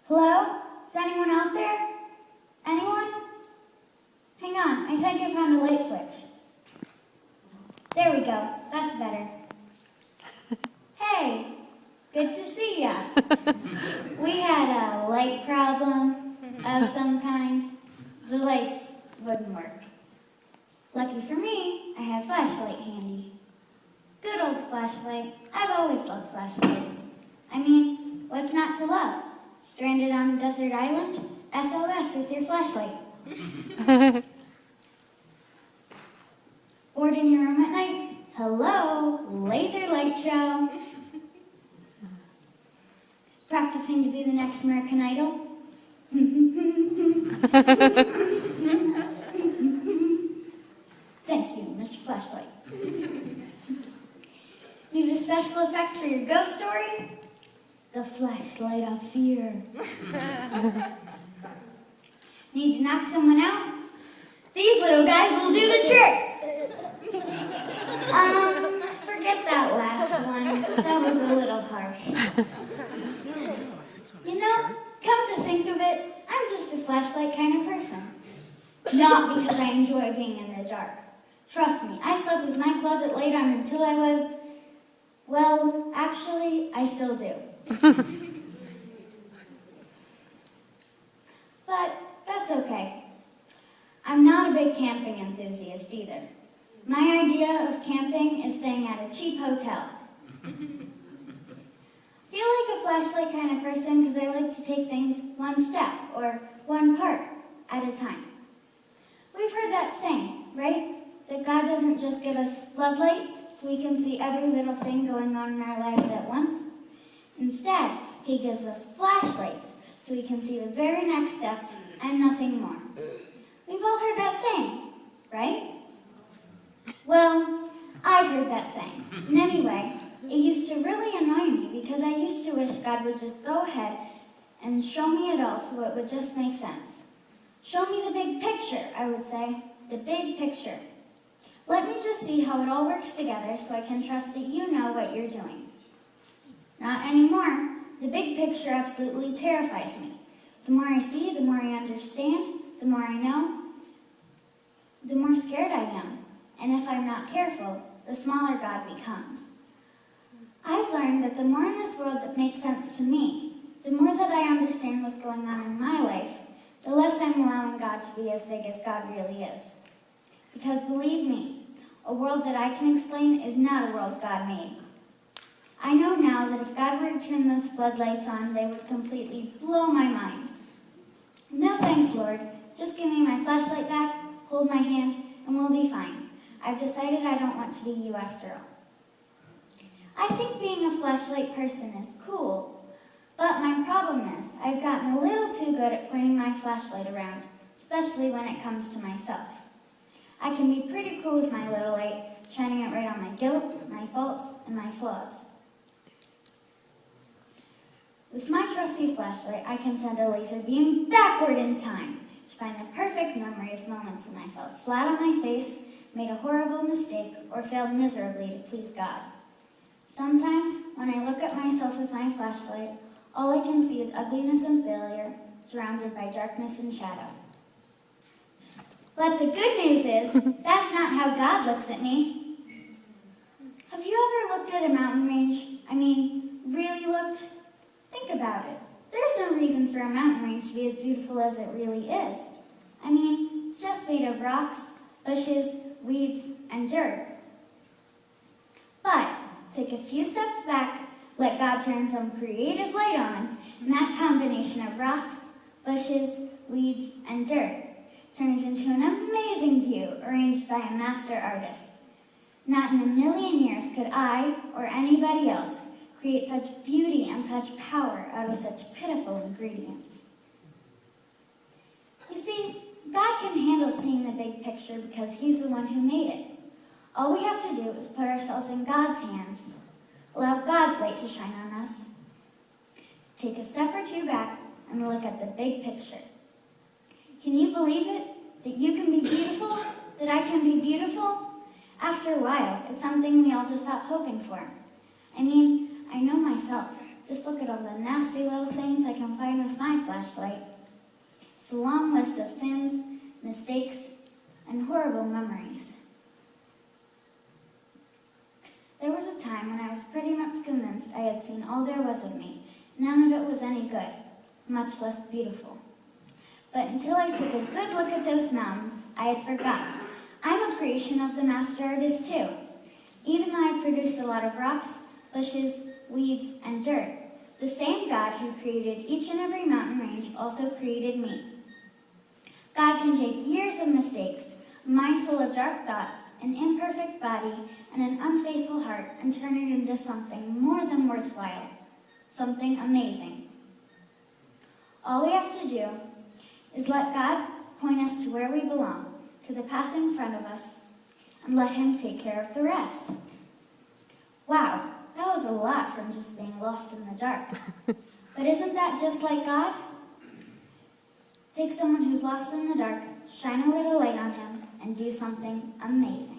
Hello? Is anyone out there? Anyone? Hang on, I think I found a light switch. There we go, that's better. Hey, good to see ya. We had a light problem of some kind. The lights wouldn't work. Lucky for me, I have a flashlight handy. Good old flashlight. I've always loved flashlights. I mean, what's not to love? Stranded on a desert island? SOS with your flashlight. Bored in your room at night? Hello, laser light show. Practicing to be the next American Idol? Thank you, Mr. Flashlight. Need a special effect for your ghost story? The flashlight of fear. Need to knock someone out? These little guys will do the trick. Forget that last one. That was a little harsh. You know, come to think of it, I'm just a flashlight kind of person. Not because I enjoy being in the dark. Trust me, I slept with my closet light on until I was, well, actually, I still do. But that's okay. I'm not a big camping enthusiast either. My idea of camping is staying at a cheap hotel. I feel like a flashlight kind of person because I like to take things one step or one part at a time. We've heard that saying, right? That God doesn't just give us floodlights so we can see every little thing going on in our lives at once. Instead, He gives us flashlights so we can see the very next step and nothing more. We've all heard that saying, right? Well, I've heard that saying. And anyway, it used to really annoy me because I used to wish God would just go ahead and show me it all so it would just make sense. Show me the big picture, I would say. The big picture. Let me just see how it all works together so I can trust that you know what you're doing. Not anymore. The big picture absolutely terrifies me. The more I see, the more I understand, the more I know, the more scared I am. And if I'm not careful, the smaller God becomes. I've learned that the more in this world that makes sense to me, the more that I understand what's going on in my life, the less I'm allowing God to be as big as God really is. Because believe me, a world that I can explain is not a world God made. I know now that if God were to turn those floodlights on, they would completely blow my mind. No thanks, Lord. Just give me my flashlight back, hold my hand, and we'll be fine. I've decided I don't want to be you after all. I think being a flashlight person is cool, but my problem is I've gotten a little too good at pointing my flashlight around, especially when it comes to myself. I can be pretty cool with my little light, shining it right on my guilt, my faults, and my flaws. With my trusty flashlight, I can send a laser beam backward in time to find the perfect memory of moments when I fell flat on my face, made a horrible mistake, or failed miserably to please God. Sometimes, when I look at myself with my flashlight, all I can see is ugliness and failure, surrounded by darkness and shadow. But the good news is, that's not how God looks at me. Have you ever looked at a mountain range? I mean, really looked? Think about it. There's no reason for a mountain range to be as beautiful as it really is. I mean, it's just made of rocks, bushes, weeds, and dirt. But take a few steps back, let God turn some creative light on, and that combination of rocks, bushes, weeds, and dirt turns into an amazing view arranged by a master artist. Not in a million years could I, or anybody else, create such beauty and such power out of such pitiful ingredients. You see, God can handle seeing the big picture because He's the one who made it. All we have to do is put ourselves in God's hands, allow God's light to shine on us. Take a step or two back and look at the big picture. Can you believe it? That you can be beautiful? That I can be beautiful? After a while, it's something we all just stop hoping for. I mean, I know myself. Just look at all the nasty little things I can find with my flashlight. It's a long list of sins, mistakes, and horrible memories. There was a time when I was pretty much convinced I had seen all there was of me. None of it was any good, much less beautiful. But until I took a good look at those mountains, I had forgotten. I'm a creation of the master artist too. Even though I've produced a lot of rocks, bushes, weeds, and dirt, the same God who created each and every mountain range also created me. God can take years of mistakes, a mind full of dark thoughts, an imperfect body, and an unfaithful heart, and turn it into something more than worthwhile, something amazing. All we have to do is let God point us to where we belong, to the path in front of us, and let Him take care of the rest. Wow, that was a lot from just being lost in the dark. But isn't that just like God? Take someone who's lost in the dark, shine a little light on him, and do something amazing.